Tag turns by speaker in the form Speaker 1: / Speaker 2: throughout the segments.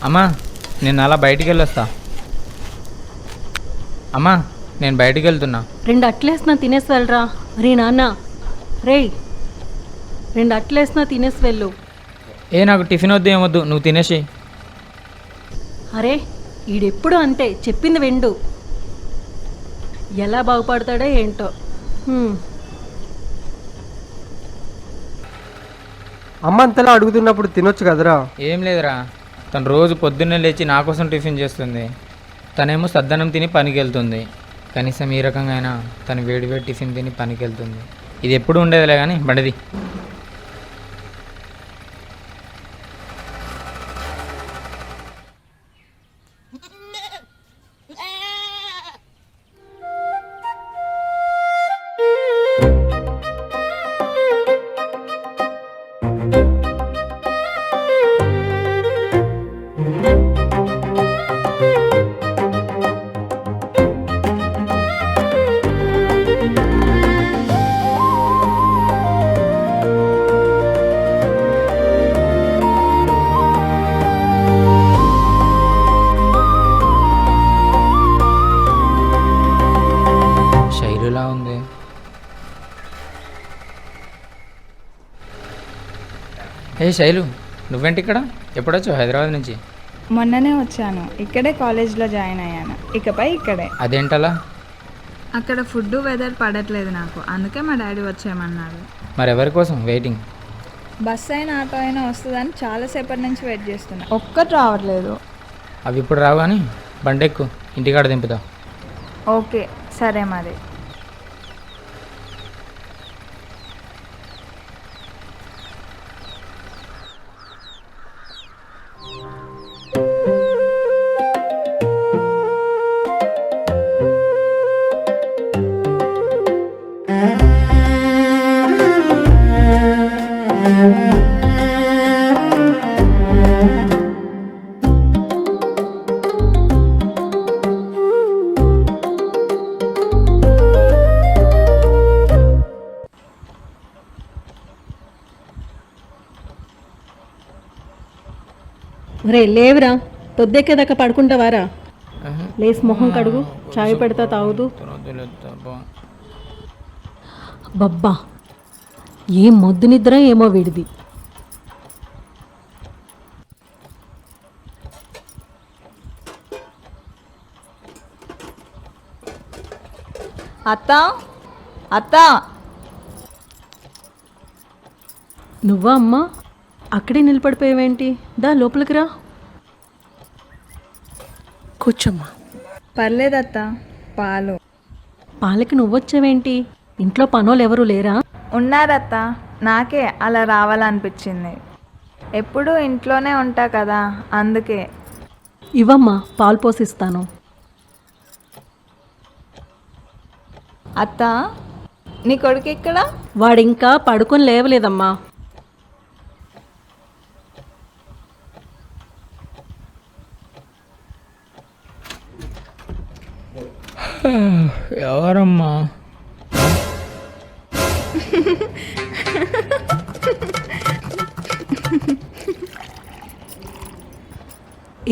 Speaker 1: అమ్మా నేను అలా బయటికి వెళ్ళొస్తా. అమ్మా నేను బయటికి వెళ్తున్నా.
Speaker 2: 2 అట్లేసినా తినేసి వెళ్ళరా. రే నాన్న, రేయ్ 2 అట్లేసినా తినేసి వెళ్ళు.
Speaker 1: నాకు టిఫిన్ వద్దు ఏమొద్దు, నువ్వు తినేసి.
Speaker 2: అరే ఈడెప్పుడు అంతే, చెప్పింది వెండు. ఎలా బాగుపడతాడో ఏంటో.
Speaker 3: అమ్మ అంతలా అడుగుతున్నప్పుడు తినొచ్చు కదరా.
Speaker 1: ఏం లేదురా, తను రోజు పొద్దున్నే లేచి నా కోసం టిఫిన్ చేస్తుంది. తనేమో సద్దనం తిని పనికి వెళ్తుంది. కనీసం ఈ రకంగా అయినా తను వేడి వేడి టిఫిన్ తిని పనికి వెళ్తుంది. ఇది ఎప్పుడు ఉండేదిలే కానీ బండిది. శైలులా ఉంది. శైలు, నువ్వేంటి ఇక్కడ? ఎప్పుడొచ్చావు హైదరాబాద్ నుంచి?
Speaker 4: మొన్ననే వచ్చాను. ఇక్కడే కాలేజ్లో జాయిన్ అయ్యాను. ఇకపై ఇక్కడే.
Speaker 1: అదేంటలా?
Speaker 4: అక్కడ ఫుడ్ వెదర్ పడట్లేదు నాకు, అందుకే మా డాడీ వచ్చేయమన్నారు.
Speaker 1: మరి ఎవరి కోసం వెయిటింగ్?
Speaker 4: బస్ అయినా ఆటో అయినా వస్తుందని చాలాసేపటి నుంచి వెయిట్ చేస్తున్నా, ఒక్కటి రావట్లేదు.
Speaker 1: అవి ఇప్పుడు రావు కానీ బండెక్కు, ఇంటికాడ దింపుతా.
Speaker 4: ఓకే సరే మరి.
Speaker 2: రే లేవురా, పొద్దెక్కేదాకా పడుకుంటావారా? లేసి మొహం కడుగు, చాయ్ పెడతా తాగుదు. బబ్బా ఏం మొద్దు నిద్ర ఏమో వీడిది.
Speaker 4: అత్త అత్త,
Speaker 2: నువ్వా అమ్మా? అక్కడే నిలబడిపోయావేంటి? దా లోపలికి రా. కూర్చోమ్మా.
Speaker 4: పర్లేదత్త, పాలు.
Speaker 2: పాలకి నువ్వొచ్చావేంటి? ఇంట్లో పనోళ్ళు ఎవరు లేరా?
Speaker 4: ఉన్నారత్త, నాకే అలా రావాలనిపించింది. ఎప్పుడూ ఇంట్లోనే ఉంటా కదా, అందుకే.
Speaker 2: ఇవ్వమ్మా, పాలు పోసిస్తాను.
Speaker 4: అత్త, నీ కొడుకు ఎక్కడ?
Speaker 2: వాడింకా పడుకొని లేవలేదమ్మా.
Speaker 1: ఎవరమ్మా?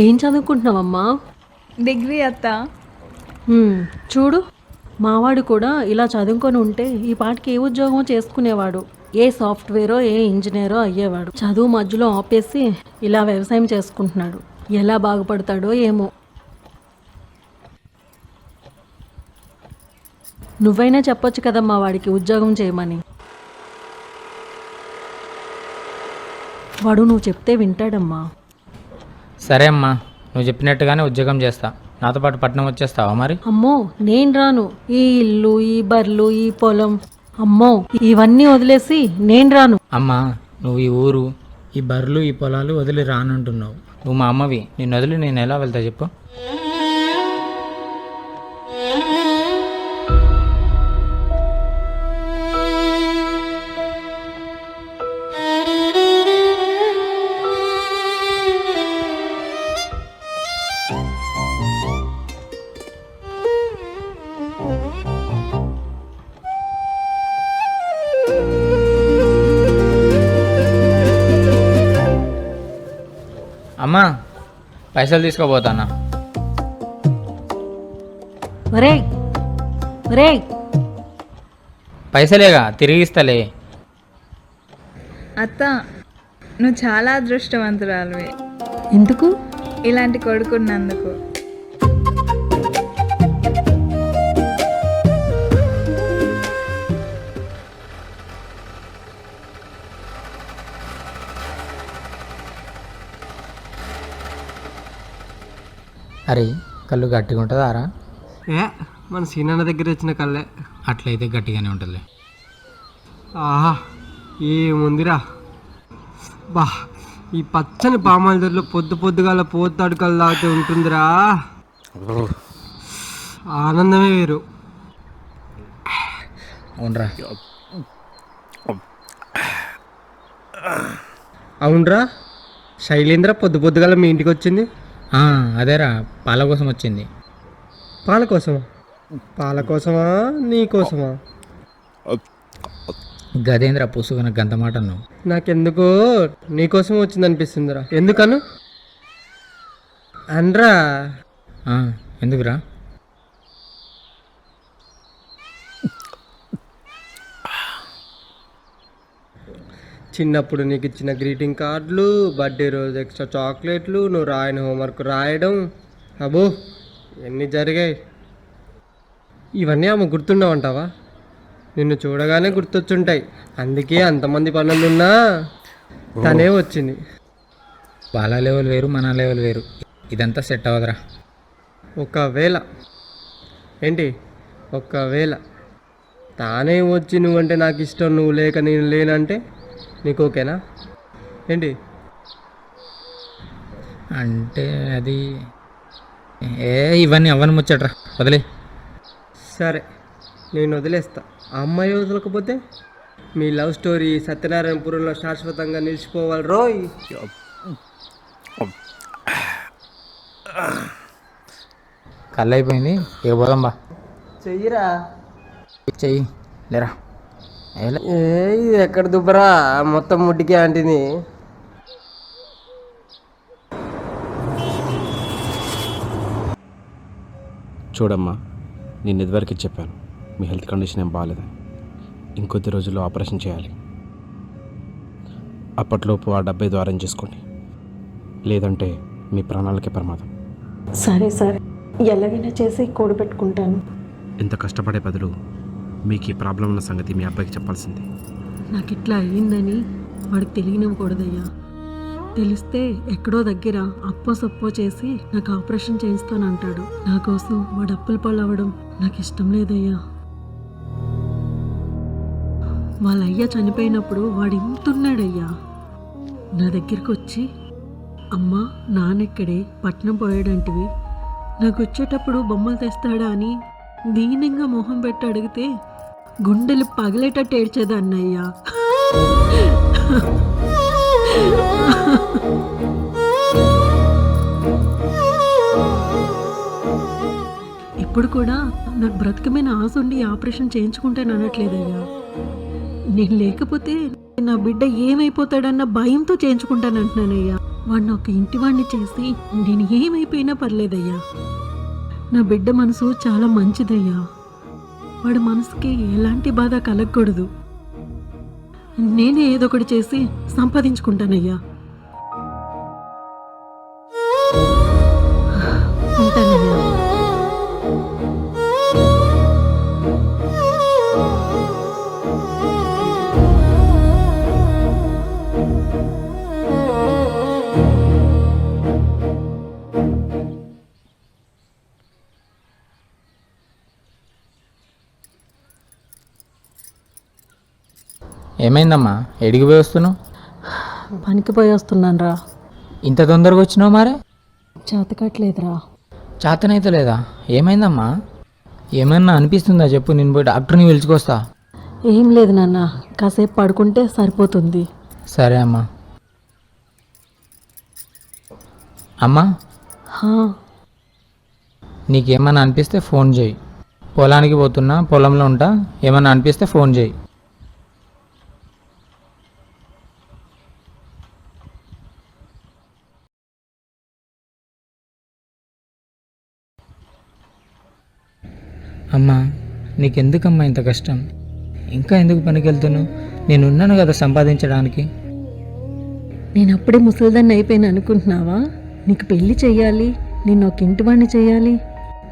Speaker 2: ఏం చదువుకుంటున్నావమ్మా?
Speaker 4: డిగ్రీ అత్త.
Speaker 2: చూడు, మావాడు కూడా ఇలా చదువుకొని ఉంటే ఈ పాటికి ఏ ఉద్యోగమో చేసుకునేవాడు. ఏ సాఫ్ట్వేరో ఏ ఇంజనీరో అయ్యేవాడు. చదువు మధ్యలో ఆపేసి ఇలా వ్యవసాయం చేసుకుంటున్నాడు. ఎలా బాగుపడతాడో ఏమో. నువ్వైనా చెప్పొచ్చు కదమ్మా వాడికి ఉద్యోగం చేయమని. వాడు నువ్వు చెప్తే వింటాడమ్మా.
Speaker 1: సరే అమ్మా, నువ్వు చెప్పినట్టుగానే ఉద్యోగం చేస్తా. నాతో పాటు పట్నం వచ్చేస్తావా మరి?
Speaker 2: అమ్మో నేను రాను. ఈ ఇల్లు, ఈ బర్రెలు, ఈ పొలం, అమ్మో ఇవన్నీ వదిలేసి నేను రాను.
Speaker 1: అమ్మా, నువ్వు ఈ ఊరు, ఈ బర్రెలు, ఈ పొలాలు వదిలి రానంటున్నావు. నువ్వు మా అమ్మవి, నిన్ను వదిలి నేను ఎలా వెళ్తా చెప్పు? అమ్మా పైసలు తీసుకోపోతానా.
Speaker 2: ఒరేయ్ ఒరేయ్,
Speaker 1: పైసలేగా తిరిగిస్తలే.
Speaker 4: అత్త, నువ్వు చాలా అదృష్టవంతురాలివి
Speaker 2: ఎందుకు?
Speaker 4: ఇలాంటి కొడుకున్నందుకు.
Speaker 1: అరే కళ్ళు గట్టిగా ఉంటుందా రా?
Speaker 3: ఏ మన సీనన్న దగ్గర వచ్చిన కళ్ళే.
Speaker 1: అట్లయితే గట్టిగానే ఉంటుంది.
Speaker 3: ఆహా ఏముందిరా బా, ఈ పచ్చని పామాయిలతో పొద్దు పొద్దుగాల పోతాడు కళ్ళు తాగితే ఉంటుందిరా, ఆనందమే వేరు.
Speaker 1: అవునరా.
Speaker 3: అవునరా, శైలేంద్ర పొద్దు పొద్దుగాల మీ ఇంటికి వచ్చింది.
Speaker 1: అదేరా పాల కోసం వచ్చింది.
Speaker 3: పాల కోసమా? పాల కోసమా నీ కోసమా?
Speaker 1: గదేంద్ర పుసుకున్న గంత మాట అన్నావు.
Speaker 3: నాకెందుకో నీకోసం వచ్చింది అనిపిస్తుందిరా. ఎందుకను అనరా?
Speaker 1: ఎందుకురా?
Speaker 3: చిన్నప్పుడు నీకు ఇచ్చిన గ్రీటింగ్ కార్డులు, బర్త్డే రోజు ఎక్స్ట్రా చాక్లెట్లు, నువ్వు రాయని హోంవర్క్ రాయడం, అబ్బో ఎన్ని జరిగాయి. ఇవన్నీ ఆమె గుర్తుండవంటావా? నిన్ను చూడగానే గుర్తొచ్చుంటాయి. అందుకే అంతమంది పనులున్నా తనే వచ్చింది.
Speaker 1: వాళ్ళ లెవెల్ వేరు, మన లెవెల్ వేరు. ఇదంతా సెట్ అవ్వదురా.
Speaker 3: ఒకవేళ ఏంటి, ఒకవేళ తానే వచ్చి నువ్వంటే నాకు ఇష్టం, నువ్వు లేక నేను లేనంటే నీకు ఓకేనా ఏంటి?
Speaker 1: అంటే అది ఇవన్నీ అవ్వని ముచ్చట్రా, వదిలే.
Speaker 3: సరే నేను వదిలేస్తా. ఆ అమ్మాయి వదలకపోతే మీ లవ్ స్టోరీ సత్యనారాయణపురంలో శాశ్వతంగా నిలిచిపోవాలి రోయ్.
Speaker 1: కళ్ళు అయిపోయింది, ఇక పోదాం బా.
Speaker 3: చెయ్యిరా.
Speaker 1: చెయ్యి లేరా.
Speaker 3: ఏ ఇది ఎక్కడ దుబ్బరా, మొత్తం ముడ్డికే అంటింది.
Speaker 5: చూడమ్మా, నేను ఇదివరకు చెప్పాను మీ హెల్త్ కండిషన్ ఏం బాగాలేదని. ఇంకొద్ది రోజుల్లో ఆపరేషన్ చేయాలి. అప్పట్లోపు ఆ డబ్బే ద్వారం చేసుకోండి, లేదంటే మీ ప్రాణాలకే ప్రమాదం.
Speaker 2: సరే సరే, ఎలాగైనా చేసి కూడబెట్టుకుంటాను.
Speaker 5: ఇంత కష్టపడే బదులు మీకు ఈ ప్రాబ్లం ఉన్న సంగతి మీ అబ్బాయికి చెప్పాల్సింది.
Speaker 2: నాకు ఇట్లా అయ్యిందని వాడికి తెలియనివ్వకూడదయ్యా. తెలిస్తే ఎక్కడో దగ్గర అప్పో సప్పో చేసి నాకు ఆపరేషన్ చేయిస్తానంటాడు. నా కోసం వాడు అప్పుల పాలవ్వడం నాకు ఇష్టం లేదయ్యా. వాళ్ళ అయ్య చనిపోయినప్పుడు వాడు ఇంతున్నాడయ్యా. నా దగ్గరికి వచ్చి, అమ్మ నాన్నెక్కడే పట్నం పోయాడంటివి, నాకు వచ్చేటప్పుడు బొమ్మలు తెస్తాడా అని దీనంగా మొహం పెట్టి అడిగితే గుండెలు పగిలేటట్టు ఏడ్చేదాన్నయ్యా. ఇప్పుడు కూడా నాకు బ్రతకమైన ఆశ ఉండి ఆపరేషన్ చేయించుకుంటాను అనట్లేదయ్యా. నేను లేకపోతే నా బిడ్డ ఏమైపోతాడన్న భయంతో చేయించుకుంటాను అంటున్నానయ్యా. వాడిని ఒక ఇంటి వాడిని చేసి నేను ఏమైపోయినా పర్లేదయ్యా. నా బిడ్డ మనసు చాలా మంచిదయ్యా. వాడి మనసుకి ఎలాంటి బాధ కలగకూడదు. నేనే ఏదో ఒకటి చేసి సంపాదించుకుంటానయ్యా. ఉంటానయ్యా.
Speaker 1: ఏమైందమ్మా, ఎడికి పోయి వస్తున్నావు?
Speaker 2: పనికి పోయి వస్తున్నాను రా.
Speaker 1: ఇంత తొందరగా వచ్చినావు మారే?
Speaker 2: చేతకట్లేదురా.
Speaker 1: చేతనైతే లేదా? ఏమైందమ్మా? ఏమన్నా అనిపిస్తుందా చెప్పు, నేను పోయి డాక్టర్ని పిలుచుకొస్తా.
Speaker 2: ఏం లేదు నాన్న, కాసేపు పడుకుంటే సరిపోతుంది.
Speaker 1: సరే అమ్మా. అమ్మా, నీకేమన్నా అనిపిస్తే ఫోన్ చేయి. పొలానికి పోతున్నా, పొలంలో ఉంటా. ఏమన్నా అనిపిస్తే ఫోన్ చేయి. అమ్మా నీకెందుకమ్మా ఇంత కష్టం? ఇంకా ఎందుకు పనికి వెళ్తున్నావు? నేనున్నాను కదా సంపాదించడానికి.
Speaker 2: నేను అప్పుడే ముసలిదాన్ని అయిపోయాను అనుకుంటున్నావా? నీకు పెళ్లి చెయ్యాలి, నేను ఒక ఇంటి వాడిని చెయ్యాలి.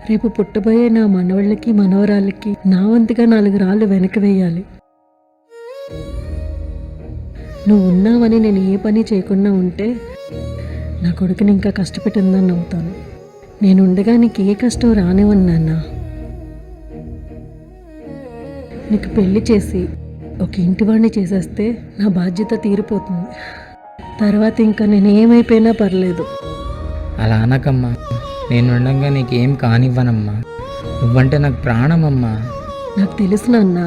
Speaker 2: రేపు పుట్టబోయే నా మనవళ్ళకి మనవరాళ్ళకి నా వంతుగా 4 రాళ్ళు వెనక వేయాలి. నువ్వు ఉన్నావని నేను ఏ పని చేయకుండా ఉంటే నా కొడుకుని ఇంకా కష్టపెట్టిందని అవుతాను. నేను ఉండగా నీకు ఏ కష్టం రానివ్వను నాన్న. నీకు పెళ్లి చేసి ఒక ఇంటి వాడిని చేసేస్తే నా బాధ్యత తీరిపోతుంది. తర్వాత ఇంకా నేను ఏమైపోయినా పర్లేదు.
Speaker 1: అలా అనకమ్మా, నేనుండగా నీకేం కానివ్వనమ్మా. నువ్వంటే నాకు ప్రాణమమ్మా.
Speaker 2: నాకు తెలుసు నాన్న.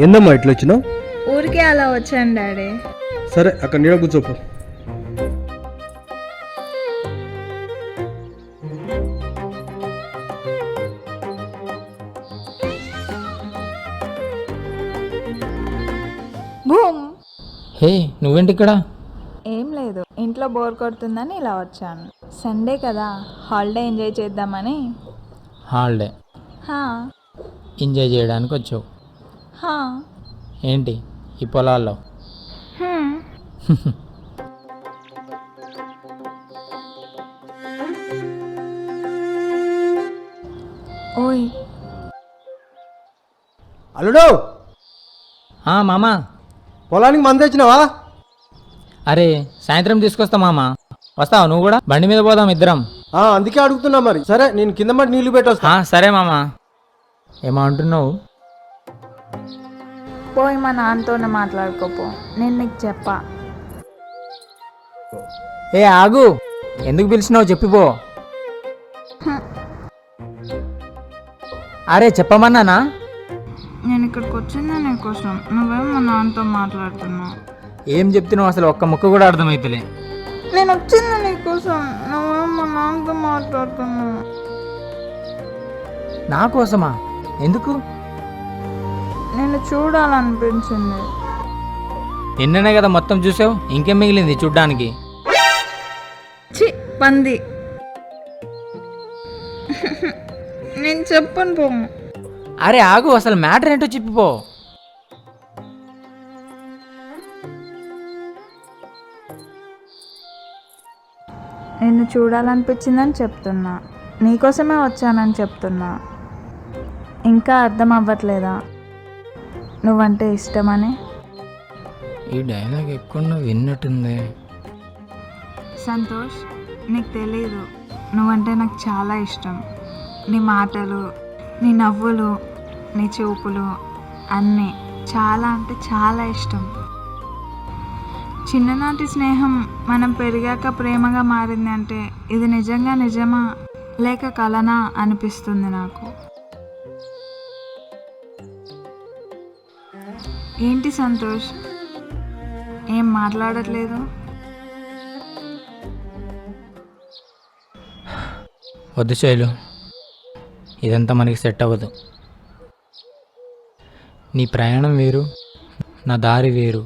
Speaker 3: ఏందమ్మా ఇట్లా వచ్చినావు?
Speaker 4: ఊరికే అలా వచ్చాను డాడీ.
Speaker 3: సరే అక్కడ నీడ కూర్చోపు.
Speaker 4: భూమ్.
Speaker 1: హే నువ్వేంటి ఇక్కడ?
Speaker 4: ఏం లేదు, ఇంట్లో బోర్ కొడుతుందని ఇలా వచ్చాను. సండే కదా, హాలిడే ఎంజాయ్ చేద్దామని.
Speaker 1: హాలిడే
Speaker 4: హా
Speaker 1: ఎంజాయ్ చేయడానికి వచ్చావు
Speaker 4: హా.
Speaker 1: ఏంటి ఈ పొలాల్లో?
Speaker 4: హ్మ్. ఓయ్
Speaker 3: అల్లుడు,
Speaker 1: మామా.
Speaker 3: పొలానికి మంది తెచ్చినావా?
Speaker 1: అరే సాయంత్రం తీసుకొస్తా మామా. వస్తావా నువ్వు కూడా? బండి మీద పోదాం ఇద్దరం.
Speaker 3: అందుకే అడుగుతున్నా మరి. సరే నేను కింద మట్టి నీళ్లు పెట్టొస్తా.
Speaker 1: సరే మామా. ఏమో అంటున్నావు?
Speaker 4: పోయి మా నాన్నతోనే మాట్లాడుకోపో, నేను నీకు చెప్పా.
Speaker 1: ఏ ఆగు, ఎందుకు పిలిచినావు చెప్పిపో. అరే చెప్పమన్నానా?
Speaker 4: నేను ఇక్కడికి వచ్చింది నీకోసం, నువ్వేం మా నాన్నతో మాట్లాడుతున్నావు.
Speaker 1: ఏం చెప్తున్నావు అసలు? ఒక్క ముక్క కూడా అర్థమైతలే.
Speaker 4: నేను వచ్చింది నీకోసం, నువ్వేం మా నాన్నతో మాట్లాడుతున్నావు.
Speaker 1: నా కోసమా? ఎందుకు?
Speaker 4: నేను చూడాలనిపించింది.
Speaker 1: నిన్ననే కదా మొత్తం చూసావు, ఇంకేం మిగిలింది చూడ్డానికి?
Speaker 4: చి పంది. నేను చెప్పను పో.
Speaker 1: అరే ఆగు, అసలు మ్యాటర్ ఏంటో చెప్పిపో.
Speaker 4: నిన్ను చూడాలనిపించిందని చెప్తున్నా, నీకోసమే వచ్చానని చెప్తున్నా. ఇంకా అర్థం అవ్వట్లేదా నువ్వంటే ఇష్టమని?
Speaker 1: ఈ డైలాగ్ ఎక్కువ విన్నట్టుంది.
Speaker 4: సంతోష్, నీకు తెలీదు, నువ్వంటే నాకు చాలా ఇష్టం. నీ మాటలు, నీ నవ్వులు, నీ చూపులు అన్నీ చాలా అంటే చాలా ఇష్టం. చిన్ననాటి స్నేహం మనం పెరిగాక ప్రేమగా మారింది అంటే ఇది నిజంగా నిజమా లేక కలనా అనిపిస్తుంది నాకు. ఏంటి సంతోష్, ఏం మాట్లాడట్లేదు?
Speaker 1: వద్దు శైలు, ఇదంతా మనకి సెట్ అవ్వదు. నీ ప్రయాణం వేరు, నా దారి వేరు.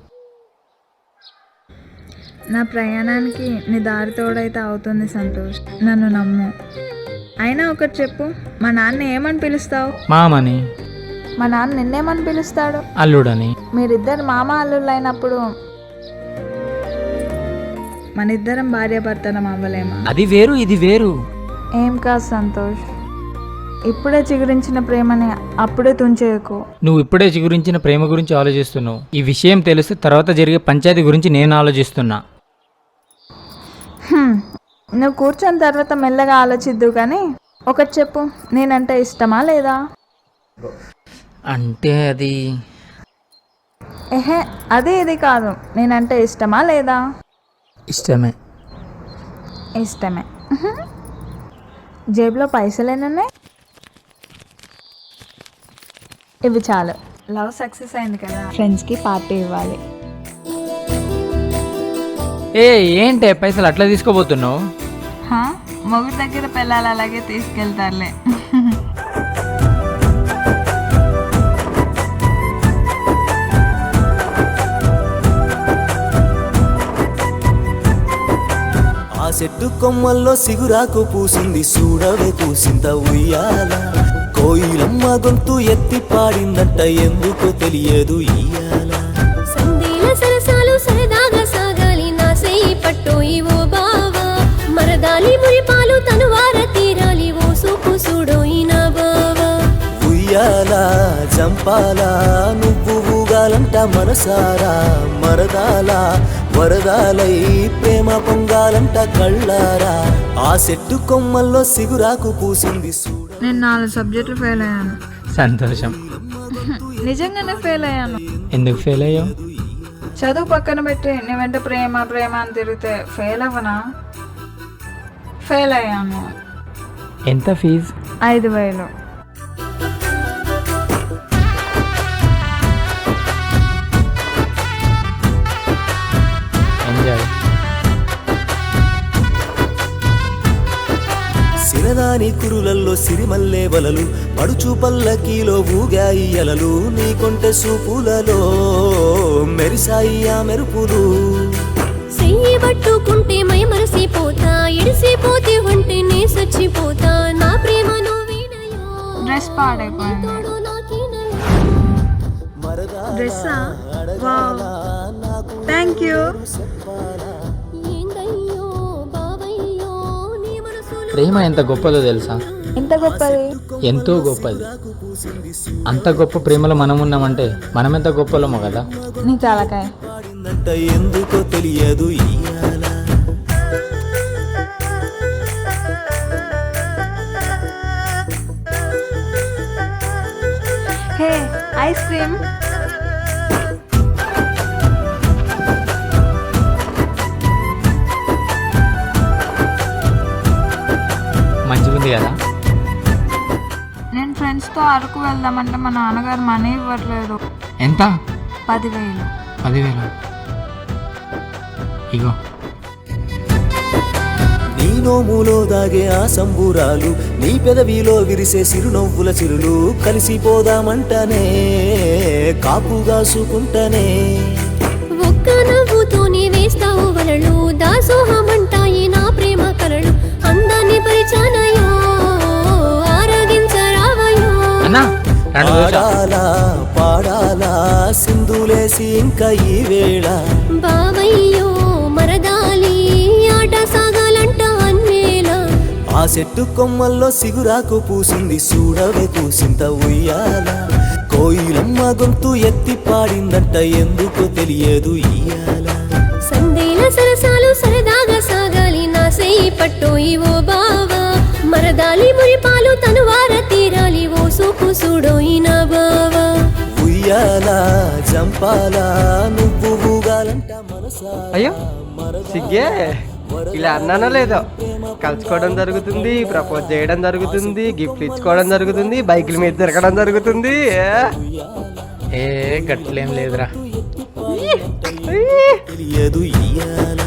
Speaker 4: నా ప్రయాణానికి నీ దారి తోడైతే అవుతుంది సంతోష్, నన్ను నమ్ము. అయినా ఒకటి చెప్పు, మా నాన్న ఏమని పిలుస్తావు?
Speaker 1: మామని.
Speaker 4: మా నాన్న నిన్నేమని పిలుస్తాడు?
Speaker 1: అల్లుడని.
Speaker 4: మీరిద్దరు మామ అల్లుళ్ళు అయినప్పుడు మన ఇద్దరం భార్యాభర్తలం అవ్వలేమా?
Speaker 1: అది వేరు, ఇది వేరు.
Speaker 4: ఏం కాదు సంతోష్, ఇప్పుడే చిగురించిన ప్రేమని అప్పుడే తుంచేయకు.
Speaker 1: నువ్వు ఇప్పుడే గురించిన ప్రేమ గురించి ఆలోచిస్తున్నావు. ఈ విషయం తెలిస్తే తర్వాత జరిగే పంచాయతీ గురించి నేను ఆలోచిస్తున్నా.
Speaker 4: నువ్వు కూర్చొని తర్వాత మెల్లగా ఆలోచిద్దు కానీ ఒకటి చెప్పు, నేనంటే ఇష్టమా లేదా?
Speaker 1: అంటే అది
Speaker 4: ఏహే, అదే ఇది కాదు, నేనంటే ఇష్టమా లేదా?
Speaker 1: ఇష్టమే.
Speaker 4: ఇష్టమే. జేబులో పైసలు ఎన్నున్నాయి? ఇవి చాలు. లవ్ సక్సెస్ అయింది కదా, ఫ్రెండ్స్కి పార్టీ ఇవ్వాలి.
Speaker 1: ఏంటే పైసలు అట్లా తీసుకోబోతున్నావు?
Speaker 4: మొగుడు దగ్గర పిల్లలు అలాగే తీసుకెళ్తారులే.
Speaker 6: చెట్టు కొమ్మల్లో సిగురాకు పూసింది చూడవే కూసింత ఉయ్యాల కోయిలమ్మ గొంతు ఎత్తి పాడిందంట ఎందుకో తెలియదు ఇయ్యాల
Speaker 7: సందేల సరసాలు సరదాగా సాగాలి నా సేయి పట్టోయి ఓ బావా మరదాలి మురిపాలు తనువార తీరాలి ఓ సూపు సూడోయి నా బావా
Speaker 6: ఉయ్యాల జంపాల నువ్వు ఊగాలంట మనసారా మరదాల వరదాలై ప్రేమ పొంగాలంట కళ్ళారా ఆ చెట్టు కొమ్మల్లో సిగురాకు పూసింది చూడ
Speaker 4: నేను 4 సబ్జెక్టులు ఫెయిల్ అయ్యాను.
Speaker 1: సంతోషం.
Speaker 4: నిజంగానే ఫెయిల్ అయ్యాను.
Speaker 1: ఎందుకు ఫెయిల్ అయ్యావు?
Speaker 4: చదువు పక్కన పెట్టి నీ వెంట ప్రేమ ప్రేమ అని తిరిగితే ఫెయిల్ అవ్వనా? ఫెయిల్ అయ్యాను.
Speaker 1: ఎంత ఫీజు?
Speaker 4: 5,000.
Speaker 1: ఎంజాయ్.
Speaker 6: సిరదాని కురులల్లో సిరిమల్లే వలలు పడుచు పల్లకీలో ఊగాయి అలలు నీ కొంటె సూపులలో మెరిసాయి ఆ మెరుపులు
Speaker 7: చెయ్యి పట్టుకుంటే మై మరసిపోతా ఎడిసిపోతే ఉంటే నే సచ్చిపోతా నా ప్రేమ నువ్వేనయో
Speaker 4: డ్రెస్ పాడైపోయింది.
Speaker 7: తోడు నాకేనయో
Speaker 4: డ్రెస్సా? Wow, thank you.
Speaker 7: ఏందయ్యో బావయ్యో నీ మనసులో
Speaker 1: ప్రేమ ఎంత గొప్పదో తెలుసా?
Speaker 4: ఎంత గొప్పది.
Speaker 1: ఎంతో గొప్పది. అంత గొప్ప ప్రేమలో మనం ఉన్నామంటే మనం ఎంత గొప్పలమో కదా.
Speaker 4: నీ తలకాయ.
Speaker 6: పాడిందంట ఎందుకో తెలియదు ఇయ్యాల
Speaker 4: హే, ఐస్ క్రీమ్.
Speaker 1: మంచిగుంది కదా.
Speaker 4: నేను ఫ్రెండ్స్తో అరకు వెళ్దామంటే మా నాన్నగారు మనీ ఇవ్వట్లేదు.
Speaker 1: ఎంత?
Speaker 4: 10,000.
Speaker 1: 10,000. ఇగో.
Speaker 6: నీ నోములో దాగే ఆ సంబూరాలు నీ పెదవిలో విరిసే చిరునవ్వుల చిరులు కలిసిపోదామంటనే కాపుగాసుకుంటనే
Speaker 7: ఒక్క నవ్వుతోనే వేస్తావు వలలు దాసోహమంటాయి నా ప్రేమ కలలు అందాన్ని పరిచానయో ఆరగించరావయో
Speaker 1: అన్నా రెండు దోశ.
Speaker 6: పాడాలా పాడాలా సింధులేసి ఇంకా ఈ వేళ
Speaker 7: బావయ్యో మరదాలి ఆట సాగాలంట అన్నేలా
Speaker 6: ఆ చెట్టు కొమ్మల్లో సిగురాకు పూసింది చూడవే కూసింత ఉయ్యాల కోయిలమ్మ గొంతు ఎత్తి పాడిందంట ఎందుకో తెలియదు ఇయ్యాల
Speaker 7: సందేల సరసాలు సరదాగా సాగాలి నా సేయి పట్టోయి ఓ బావా మరదాలి మురిపాలు తనువార తీరాలి ఓ సూపు సూడోయి నా బావా
Speaker 6: ఉయ్యాల జంపాల నువ్వు ఊగాలంట మనసా
Speaker 3: అయ్యో సిగ్గే, ఇలా అన్నానో లేదో, కలుసుకోవడం జరుగుతుంది, ప్రపోజ్ చేయడం జరుగుతుంది, గిఫ్ట్లు ఇచ్చుకోవడం జరుగుతుంది, బైకుల మీద తిరగడం జరుగుతుంది.
Speaker 1: ఏ గట్లేం లేదురా.
Speaker 6: తెలియదు ఇయ్యాల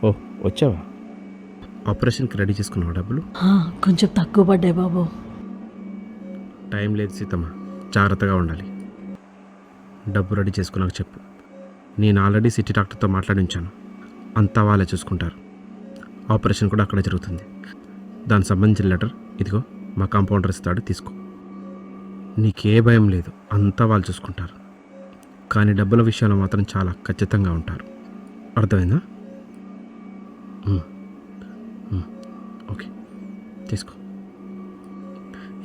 Speaker 5: ఓ వచ్చావా? ఆపరేషన్కి రెడీ చేసుకున్నావా డబ్బులు?
Speaker 2: కొంచెం తక్కువ పడ్డాయి బాబు.
Speaker 5: టైం లేదు సీతమ్మ, జాగ్రత్తగా ఉండాలి. డబ్బు రెడీ చేసుకున్నాక చెప్పు. నేను ఆల్రెడీ సిటీ డాక్టర్తో మాట్లాడించాను, అంతా వాళ్ళే చూసుకుంటారు. ఆపరేషన్ కూడా అక్కడే జరుగుతుంది. దానికి సంబంధించిన లెటర్ ఇదిగో మా కాంపౌండర్ ఇస్తాడు, తీసుకో. నీకే భయం లేదు, అంతా వాళ్ళు చూసుకుంటారు. కానీ డబ్బుల విషయంలో మాత్రం చాలా ఖచ్చితంగా ఉంటారు. అర్థమైందా? ఓకే, తీసుకో.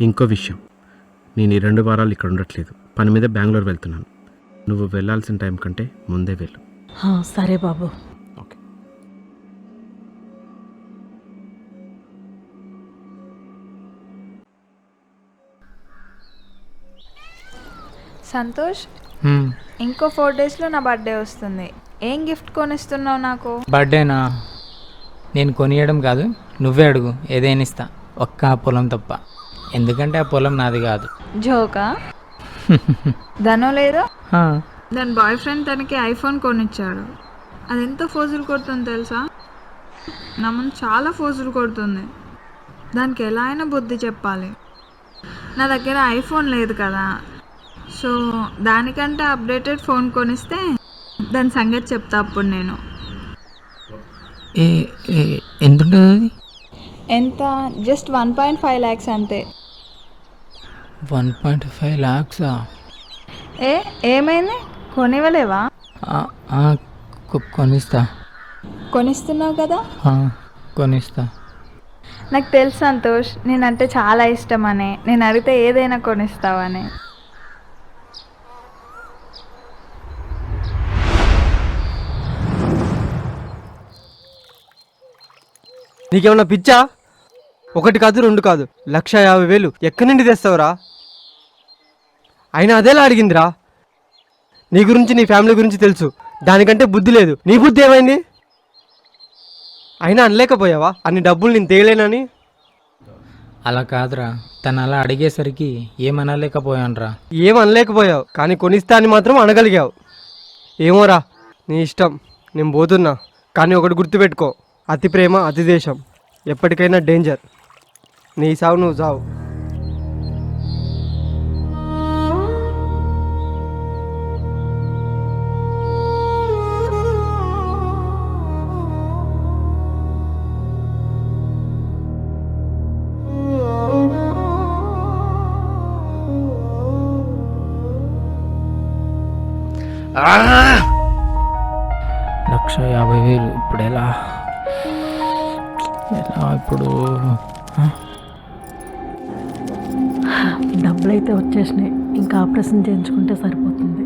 Speaker 5: ఇంకో విషయం, నేను ఈ 2 వారాలు ఇక్కడ ఉండట్లేదు, పని మీద బెంగళూరు వెళ్తున్నాను. నువ్వు వెళ్ళాల్సిన టైం కంటే ముందే వెళ్ళు.
Speaker 2: సరే బాబు.
Speaker 5: ఓకే.
Speaker 4: సంతోష్,
Speaker 1: హ్మ్.
Speaker 4: ఇంకో 4 డేస్లో నా బర్త్డే వస్తుంది. ఏం గిఫ్ట్ కొనిస్తున్నావు నాకు?
Speaker 1: బర్త్డేనా? నేను కొనియడం కాదు, నువ్వే అడుగు, ఏదైనా ఇస్తా, ఒక్క ఆ పొలం తప్ప. ఎందుకంటే ఆ పొలం నాది కాదు.
Speaker 4: జోకా? ధనో లేదో?
Speaker 1: హా.
Speaker 4: దాని బాయ్ ఫ్రెండ్ తనకి ఐఫోన్ కొనిచ్చాడు. అది ఎంత ఫోజులు కొడుతుంది తెలుసా? నా ముందు చాలా ఫోజులు కొడుతుంది. దానికి ఎలా అయినా బుద్ధి చెప్పాలి. నా దగ్గర ఐఫోన్ లేదు కదా, సో దానికంటే అప్డేటెడ్ ఫోన్ కొనిస్తే దాని సంగతి చెప్తా అప్పుడు నేను.
Speaker 1: ఎంత ఉంటుంది అది?
Speaker 4: ఎంత? జస్ట్ 1.5 lakhs అంతే.
Speaker 1: 1.5 lakhs?
Speaker 4: ఏమైంది, కొనివ్వలేవా?
Speaker 1: కొనిస్తా.
Speaker 4: కొనిస్తున్నావు కదా.
Speaker 1: కొనిస్తా.
Speaker 4: నాకు తెలుసు సంతోష్, నేనంటే చాలా ఇష్టమని. నేను అడిగితే ఏదైనా కొనిస్తావని.
Speaker 3: నీకేమన్నా పిచ్చా? 1 కాదు 2 కాదు 1,50,000 ఎక్కడి నుండి తెస్తావురా? అయినా అదేలా అడిగిందిరా? నీ గురించి నీ ఫ్యామిలీ గురించి తెలుసు, దానికంటే బుద్ధి లేదు. నీ బుద్ధి ఏమైంది? అయినా అనలేకపోయావా అన్ని డబ్బులు నేను తేయలేనని?
Speaker 1: అలా కాదురా, తను అలా అడిగేసరికి ఏమనలేకపోయానురా.
Speaker 3: ఏమనలేకపోయావు కానీ కొనిస్తా అని మాత్రం అనగలిగావు. ఏమోరా, నీ ఇష్టం. నేను పోతున్నా. కానీ ఒకటి గుర్తుపెట్టుకో, అతి ప్రేమ అతి దేశం, ఎప్పటికైనా డేంజర్. నీ సావు నువ్వు సావు.
Speaker 1: ఆ! 1,50,000 ఇప్పుడు ఎలా ఇప్పుడు?
Speaker 2: డబ్బులు అయితే వచ్చేసినాయి, ఇంకా ఆపరేషన్ చేయించుకుంటే సరిపోతుంది.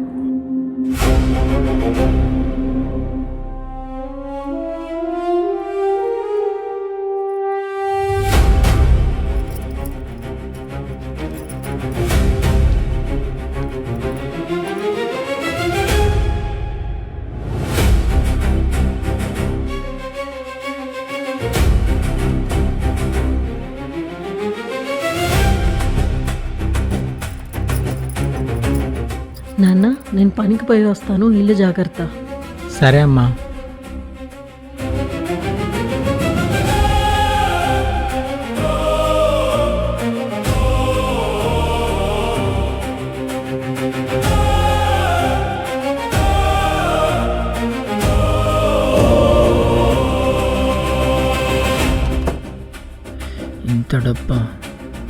Speaker 2: నాన్న, నేను పనికి పోయి వస్తాను, ఇల్లు జాగ్రత్త.
Speaker 1: సరే అమ్మా. ఇంత డబ్బా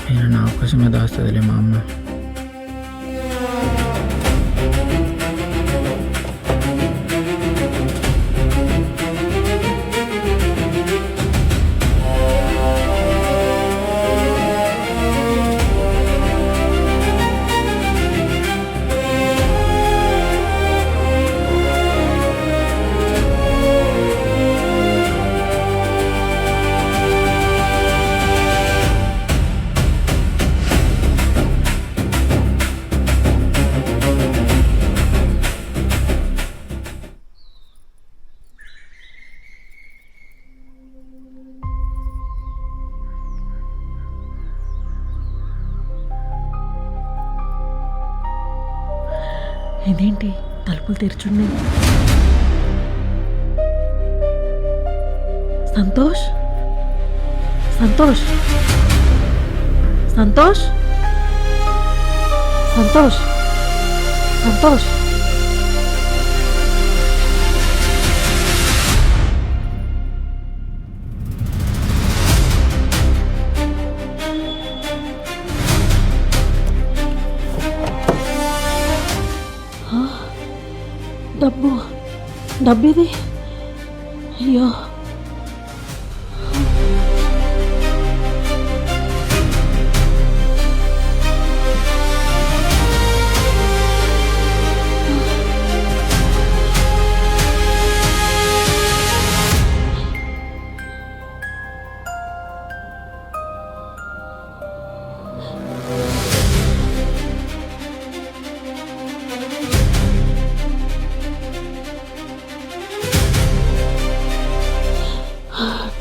Speaker 1: నేను నా కోసమే దాస్తుందిలే మా అమ్మ.
Speaker 2: ఇదేంటి తలుపులు తెరుచున్నాయి? సంతోష్, సంతోష్, సంతోష్, సంతోష్, సంతోష్. డబ్బు ఇది. అయ్యో,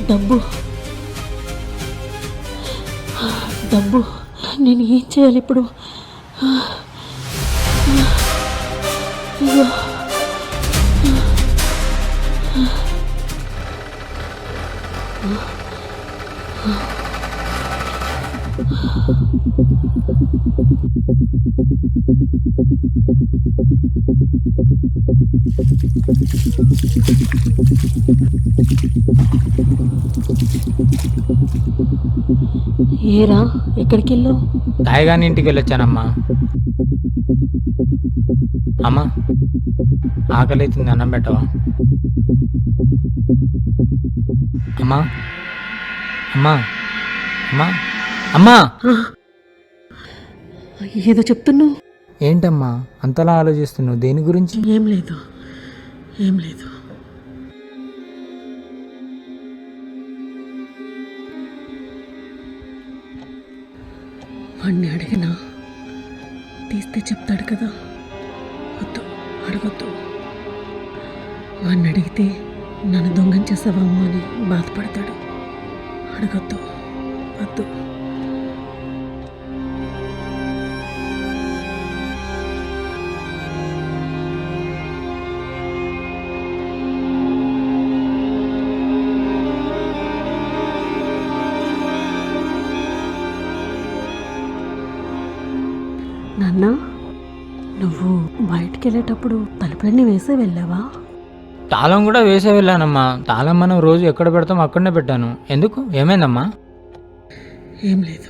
Speaker 2: డబ్బు, డబ్బు. నేను ఏం చేయాలి ఇప్పుడు? అయ్యో, ఏరా ఎక్కడికి వెళ్ళావు?
Speaker 1: తాయిగాని ఇంటికి వెళ్ళొచ్చానమ్మా. అమ్మా, ఆకలి అవుతుంది, అన్నం పెట్టవా? అమ్మా అమ్మా అమ్మా అమ్మా.
Speaker 2: ఏదో చెప్తున్నావు.
Speaker 1: ఏంటమ్మా అంతలా ఆలోచిస్తున్నావు? దేని గురించి?
Speaker 2: ఏం లేదు, ఏం లేదు. వాడిని అడిగినా తీస్తే చెప్తాడు కదా. వద్దు, అడగొద్దు. వాడిని అడిగితే నన్ను దొంగం చేసావా అమ్మ అని బాధపడతాడు. అడగొద్దు, వద్దు. నాన్న, నువ్వు బయటికి వెళ్ళేటప్పుడు తలుపులన్నీ వేసే వెళ్ళావా?
Speaker 1: తాళం కూడా వేసే వెళ్ళానమ్మా. తాళం మనం రోజు ఎక్కడ పెడతాం అక్కడనే పెట్టాను. ఎందుకు, ఏమైందమ్మా?
Speaker 2: ఏం లేదు.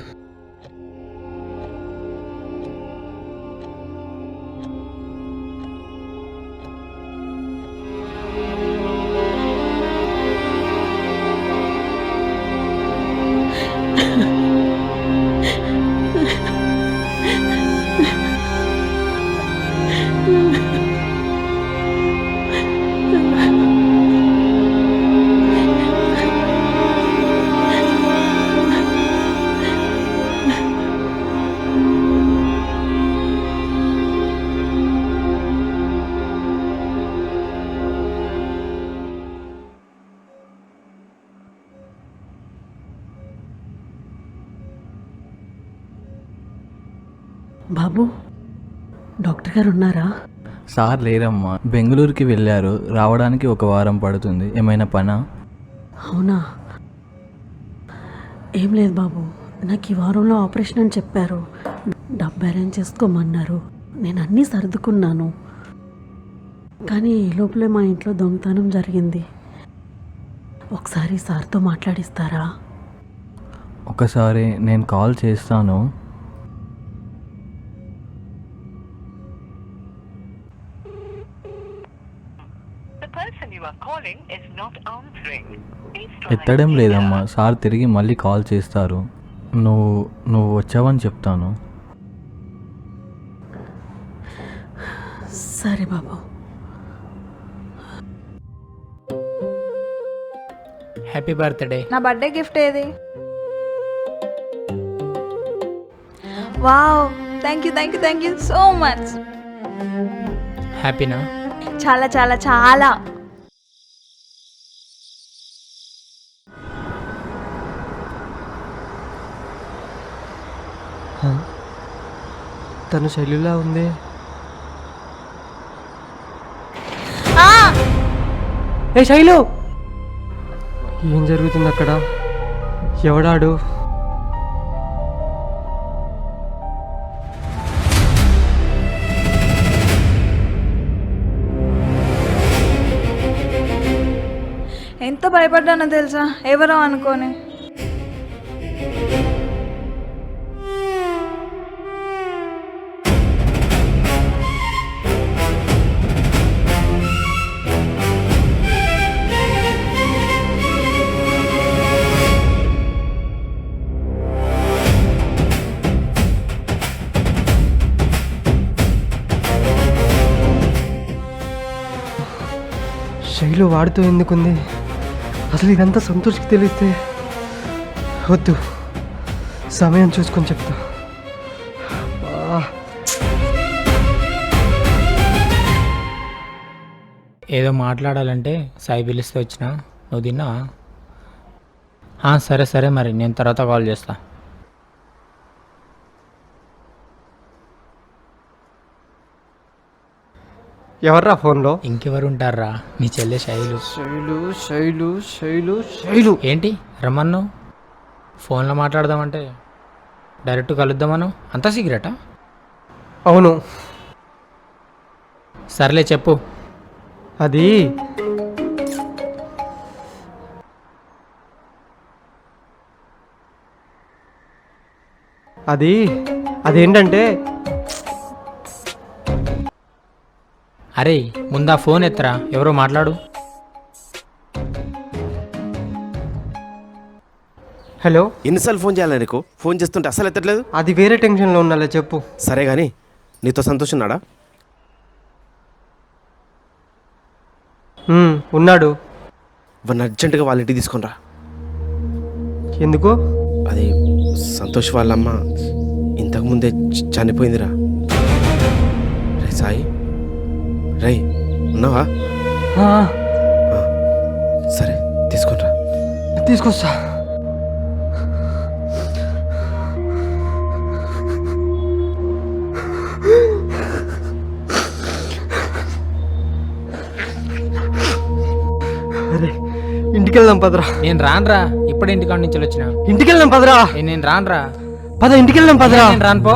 Speaker 2: బాబు, డాక్టర్ గారు ఉన్నారా?
Speaker 8: సార్ లేరమ్మా, బెంగళూరుకి వెళ్ళారు. రావడానికి 1 వారం పడుతుంది. ఏమైనా పనా?
Speaker 2: అవునా? ఏం లేదు బాబు, నాకు ఈ వారంలో ఆపరేషన్ అని చెప్పారు. డబ్బు అరేంజ్ చేసుకోమన్నారు. నేను అన్నీ సర్దుకున్నాను. కానీ ఈ లోపలే మా ఇంట్లో దొంగతనం జరిగింది. ఒకసారి సార్తో మాట్లాడిస్తారా?
Speaker 8: ఒకసారి నేను కాల్ చేస్తాను. ఎత్తడం లేదమ్మా. సార్ తిరిగి మళ్ళీ కాల్ చేస్తారు. నువ్వు వచ్చావని చెప్తాను.
Speaker 2: సరే బాబు.
Speaker 1: Happy birthday.
Speaker 4: నా బర్త్డే గిఫ్ట్ ఏది? Wow, thank you thank you thank you so much.
Speaker 1: హ్యాపీనా?
Speaker 4: చాలా చాలా చాలా.
Speaker 3: తను శైలిలా ఉంది. ఏ శైలు, ఏం జరుగుతుంది అక్కడ? ఎవడాడు?
Speaker 4: ఎంత భయపడ్డానో తెలుసా, ఎవరో అనుకోని.
Speaker 3: శైలు వాడుతూ ఎందుకుంది? అసలు ఇదంతా సంతోష్కి తెలిస్తే వద్దు, సమయం చూసుకొని చెప్తా.
Speaker 1: ఏదో మాట్లాడాలంటే సాయి పిలిస్తే వచ్చినా. నువ్వు తిన్నావా? సరే సరే, మరి నేను తర్వాత కాల్ చేస్తా.
Speaker 3: ఎవర్రా ఫోన్లో?
Speaker 1: ఇంకెవరు ఉంటారా? నీ చెల్లె శైలు.
Speaker 3: శైలు శైలు శైలు శైలు. ఏంటి రమ్మన్నావు? ఫోన్లో
Speaker 1: మాట్లాడదామంటే డైరెక్ట్ కలుద్దామను అంతా సిగరెటా?
Speaker 3: అవును.
Speaker 1: సర్లే చెప్పు.
Speaker 3: అది అదేంటంటే
Speaker 1: అరే ముందా ఫోన్ ఎత్తరా, ఎవరో మాట్లాడు.
Speaker 3: హలో,
Speaker 5: ఎన్నిసార్లు ఫోన్ చేయాలి నీకు? ఫోన్ చేస్తుంటే అసలు ఎత్తట్లేదు.
Speaker 3: అది వేరే టెన్షన్లో ఉన్నాలే, చెప్పు.
Speaker 5: సరే కానీ నీతో సంతోషున్నాడా?
Speaker 3: ఉన్నాడు.
Speaker 5: వాడిని అర్జెంటుగా వాళ్ళ ఇంటికి తీసుకొని రా.
Speaker 3: ఎందుకు?
Speaker 5: అది సంతోష్ వాళ్ళమ్మ ఇంతకుముందే చనిపోయిందిరా. రే సాయి, రే ఉన్నావా? సరే తీసుకొని రా.
Speaker 3: తీసుకొస్తా. అరే ఇంటికి వెళ్దాం పదరా.
Speaker 1: నేను రానురా, ఇప్పుడే ఇంటికాడ నుంచి వచ్చిన.
Speaker 3: ఇంటికి వెళ్దాం పదరా.
Speaker 1: నేను రానురా.
Speaker 3: పద ఇంటికి వెళ్దాం పదరా.
Speaker 1: నేను రాను పో.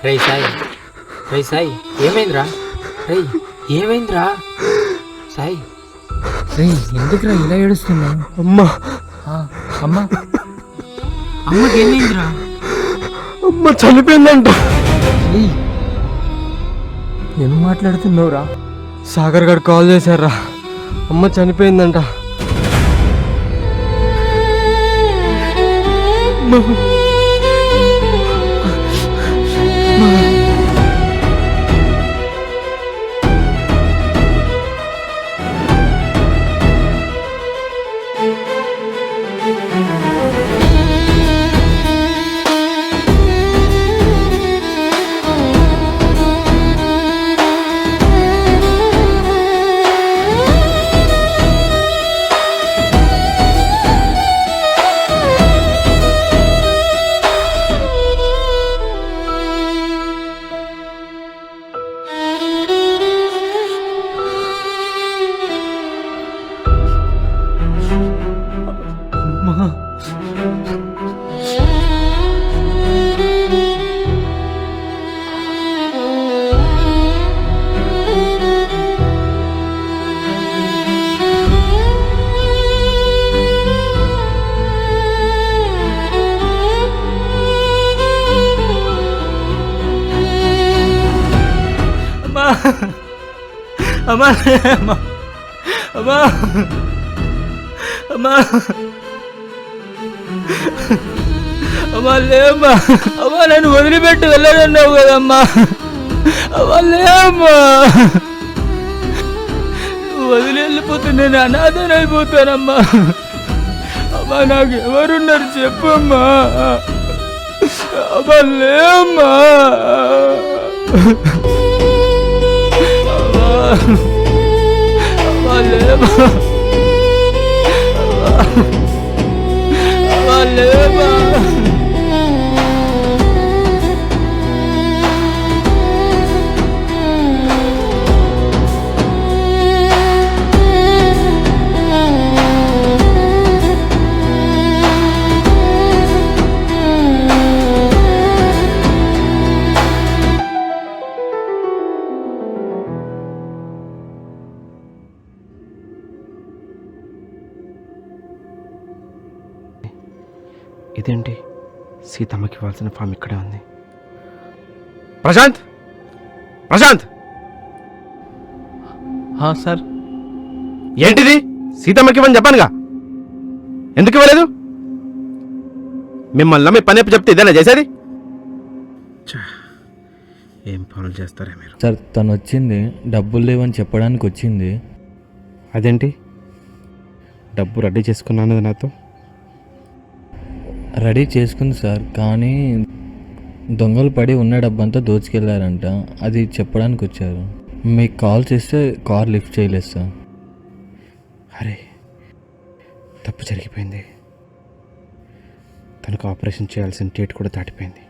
Speaker 1: రేయ్ సాయి, రేయ్ సాయి, ఏమైందిరా? రేయ్ ఏమైందిరా సాయి? రేయ్ ఎందుకురా ఇలా ఏడుస్తున్నావు?
Speaker 3: అమ్మా
Speaker 1: అమ్మా, అమ్మకి ఏమైందిరా?
Speaker 3: అమ్మ చనిపోయిందంట.
Speaker 1: ఏం మాట్లాడుతున్నావురా?
Speaker 3: సాగర్ గారు కాల్ చేశారా, అమ్మ చనిపోయిందంట.
Speaker 1: అమ్మా అమ్మా అమ్మా అమ్మా అమ్మా లేమ్మా. అమ్మా నన్ను వదిలిపెట్టి వెళ్ళాడన్నావు కదమ్మా. అమ్మా లేమ్మా, నువ్వు వదిలి వెళ్ళిపోతే నేను అనాథనైపోతానమ్మా. అమ్మా నాకు ఎవరున్నారు చెప్పమ్మా. అమ్మా లేమ్మా.
Speaker 5: ఇదేంటి, సీతమ్మకి ఇవ్వాల్సిన ఫామ్ ఇక్కడే ఉంది. ప్రశాంత్, ప్రశాంత్
Speaker 8: సార్.
Speaker 5: ఏంటిది? సీతమ్మకి ఇవ్వని చెప్పానుగా, ఎందుకు ఇవ్వలేదు? మిమ్మల్ని మీ పని చెప్తే ఇదేనా చేసేది? ఏం పనులు చేస్తారా మీరు?
Speaker 8: సార్ తను వచ్చింది డబ్బులు లేవని చెప్పడానికి వచ్చింది.
Speaker 5: అదేంటి, డబ్బు రెడీ చేసుకున్నాను నాతో?
Speaker 8: రెడీ చేసుకుంది సార్, కానీ దొంగలు పడి ఉన్న డబ్బంతా దోచుకెళ్ళారంట. అది చెప్పడానికి వచ్చారు. మీకు కాల్ చేస్తే కార్ లిఫ్ట్ చేయలేదు సార్.
Speaker 5: అరే తప్పు జరిగిపోయింది. తనకు ఆపరేషన్ చేయాల్సిన డేట్ కూడా దాటిపోయింది.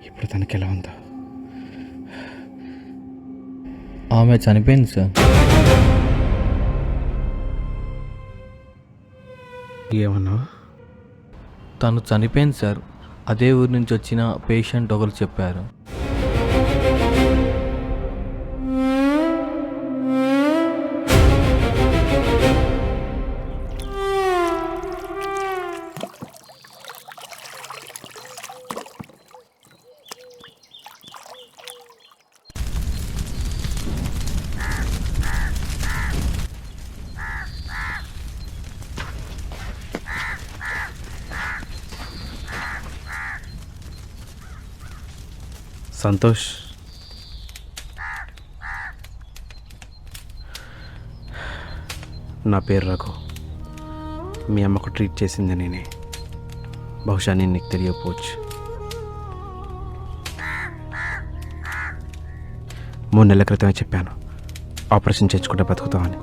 Speaker 5: ఇప్పుడు తనకి ఎలా ఉందో?
Speaker 8: ఆమె చనిపోయింది సార్.
Speaker 5: ఏమన్నా?
Speaker 8: తను చనిపోయింది సార్. అదే ఊరి నుంచి వచ్చిన పేషెంట్ ఒకరు చెప్పారు.
Speaker 5: సంతోష్, నా పేరు రఘు. మీ అమ్మకు ట్రీట్ చేసింది నేనే. బహుశా నేను నీకు తెలియకపోవచ్చు. 3 నెలల క్రితమే చెప్పాను ఆపరేషన్ చేయించుకుంటే బతుకుతామని.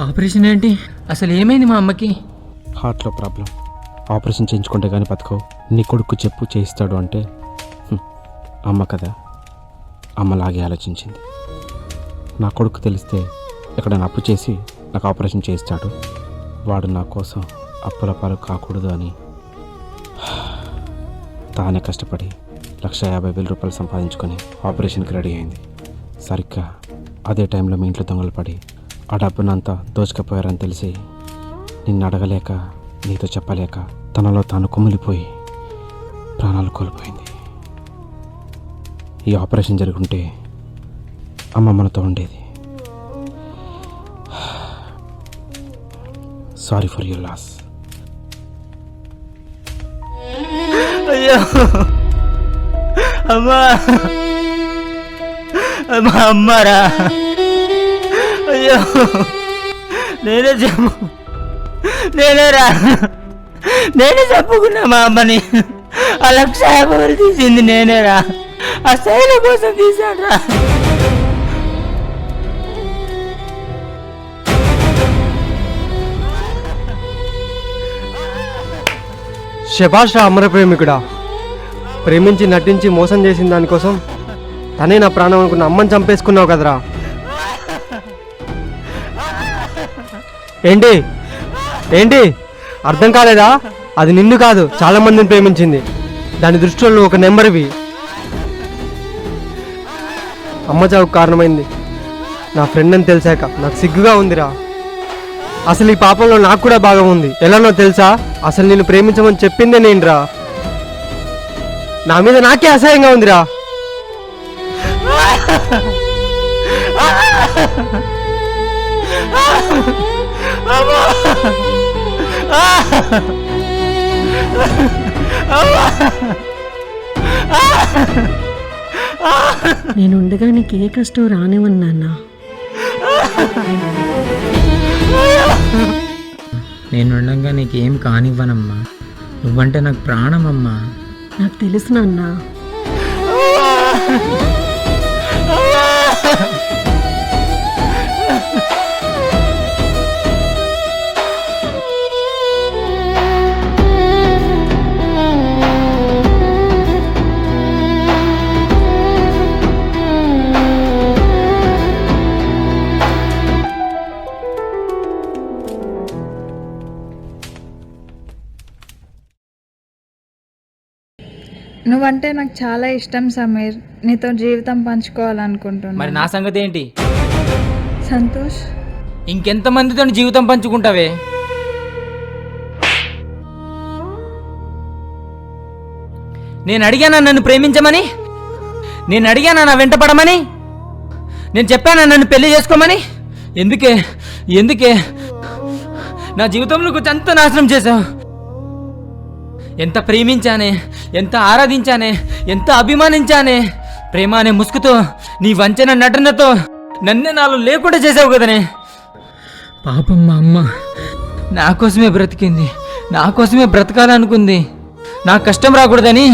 Speaker 1: ఆపరేషన్ ఏంటి? అసలు ఏమైంది మా అమ్మకి?
Speaker 5: హార్ట్లో ప్రాబ్లం. ఆపరేషన్ చేయించుకుంటే కానీ బతకవు. నీ కొడుకు చెప్పు చేయిస్తాడు అంటే అమ్మ కదా, అమ్మలాగే ఆలోచించింది. నా కొడుకు తెలిస్తే ఎక్కడైనా అప్పు చేసి నాకు ఆపరేషన్ చేయిస్తాడు. వాడు నా కోసం అప్పుల పాలు కాకూడదు అని తానే కష్టపడి 1,50,000 రూపాయలు సంపాదించుకొని ఆపరేషన్కి రెడీ అయింది. సరిగ్గా అదే టైంలో మీ ఇంట్లో దొంగలు పడి ఆ డబ్బునంతా దోచుకపోయారని తెలిసి నిన్ను అడగలేక నీతో చెప్పలేక తనలో తాను కుమిలిపోయి ప్రాణాలు కోల్పోయింది. ఈ ఆపరేషన్ జరుగుంటే అమ్మ మనతో ఉండేది. Sorry for your loss.
Speaker 1: అయ్యో అమ్మా, మా అమ్మారా? అయ్యో నేనే చెప్పు, నేనేరా, నేనే చెప్పుకున్నా మా అమ్మని. ఆ 1,50,000 తీసింది నేనేరా. ఆ శైల కోసం తీసాడ్రా.
Speaker 3: శభాష్ రా అమర ప్రేమికుడా. ప్రేమించి నటించి మోసం చేసిన దానికోసం తనే నా ప్రాణం అనుకున్న అమ్మని చంపేసుకున్నావు కదరా. ఏంటి ఏంటి అర్థం కాలేదా? అది నిన్ను కాదు, చాలా మందిని ప్రేమించింది. దాని దృష్టిలో నువ్వు ఒక నెంబర్వి. అమ్మ చావుకు కారణమైంది నా ఫ్రెండ్ అని తెలిసాక నాకు సిగ్గుగా ఉందిరా. అసలు ఈ పాపంలో నాకు కూడా భాగం ఉంది. ఎలానో తెలుసా? అసలు నిన్ను ప్రేమించమని చెప్పిందే నేనురా. నా మీద నాకే అసహ్యంగా ఉందిరా.
Speaker 2: నేనుండగా నీకు ఏ కష్టం రానివ్వను నాన్న.
Speaker 1: నేనుండగా నీకేం కానివ్వనమ్మా. నువ్వంటే నాకు ప్రాణమమ్మా.
Speaker 2: నాకు తెలుసు నాన్న.
Speaker 4: నువ్వంటే నాకు చాలా ఇష్టం సమీర్. నీతో జీవితం పంచుకోవాలనుకుంటున్నా.
Speaker 1: మరి నా సంగతి ఏంటి?
Speaker 4: సంతోష్,
Speaker 1: ఇంకెంతమందితో జీవితం పంచుకుంటావే? నేను అడిగానా నన్ను ప్రేమించమని? నేను అడిగానా నా వెంట పడమని? నేను చెప్పానా నన్ను పెళ్లి చేసుకోమని? ఎందుకే ఎందుకే నా జీవితంలో కొంచెం అంత నాశనం చేశావు? ఎంత ప్రేమించానే, ఎంత ఆరాధించానే, ఎంత అభిమానించానే. ప్రేమ అనే ముసుగుతో, నీ వంచన నటనతో నన్నే నాలో లేకుండా చేసావు కదనే. పాపం మా అమ్మ నా కోసమే బ్రతికింది, నా కోసమే బ్రతకాలనుకుంది. నాకు కష్టం రాకూడదని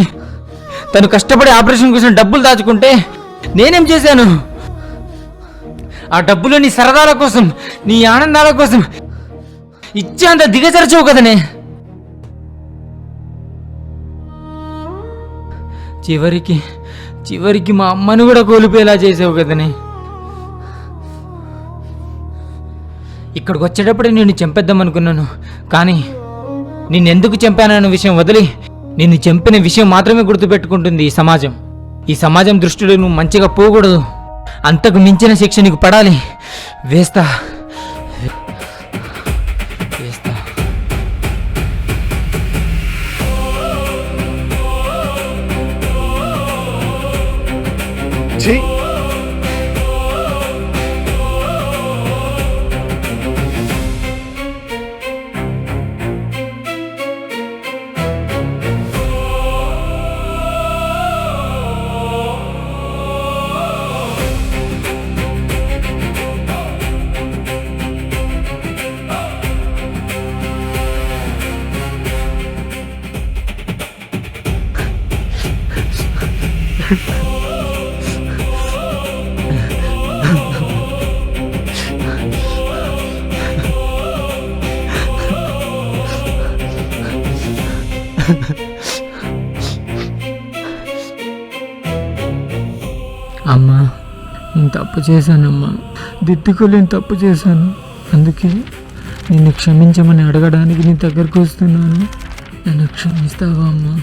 Speaker 1: తను కష్టపడి ఆపరేషన్ కోసం డబ్బులు దాచుకుంటే నేనేం చేశాను? ఆ డబ్బులు నీ సరదాల కోసం, నీ ఆనందాల కోసం ఇచ్చేంత దిగజరచవు కదనే. చివరికి మా అమ్మను కూడా కోల్పోయేలా చేసావు కదనే. ఇక్కడికి వచ్చేటప్పుడే నిన్ను చంపేద్దాం అనుకున్నాను, కానీ నిన్నెందుకు చంపానన్న విషయం వదిలి నిన్ను చంపిన విషయం మాత్రమే గుర్తుపెట్టుకుంటుంది ఈ సమాజం దృష్టిలో నువ్వు మంచిగా పోకూడదు. అంతకు మించిన శిక్ష నీకు పడాలి. వేస్తా. అమ్మా, నేను తప్పు చేశానమ్మా, దిద్దుకోలేని తప్పు చేశాను. అందుకే నిన్ను క్షమించమని అడగడానికి నీ దగ్గరకు వస్తున్నాను. నన్ను క్షమిస్తావా అమ్మా?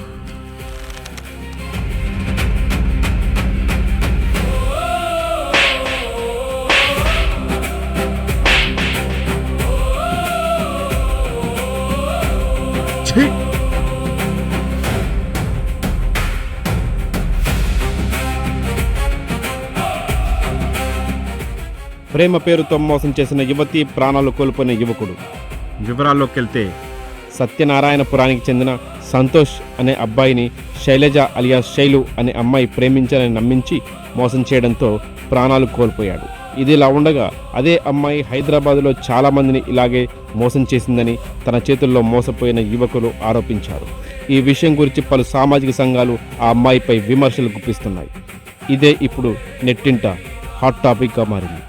Speaker 5: ప్రేమ పేరుతో మోసం చేసిన యువతి, ప్రాణాలు కోల్పోయిన యువకుడు. వివరాల్లోకి వెళ్తే సత్యనారాయణపురానికి చెందిన సంతోష్ అనే అబ్బాయిని శైలజ అలియాస్ శైలు అనే అమ్మాయి ప్రేమించాలని నమ్మించి మోసం చేయడంతో ప్రాణాలు కోల్పోయాడు. ఇదిలా ఉండగా అదే అమ్మాయి హైదరాబాదులో చాలామందిని ఇలాగే మోసం చేసిందని తన చేతుల్లో మోసపోయిన యువకులు ఆరోపించారు. ఈ విషయం గురించి పలు సామాజిక సంఘాలు ఆ అమ్మాయిపై విమర్శలు గుప్పిస్తున్నాయి. ఇదే ఇప్పుడు నెట్టింట హాట్ టాపిక్గా మారింది.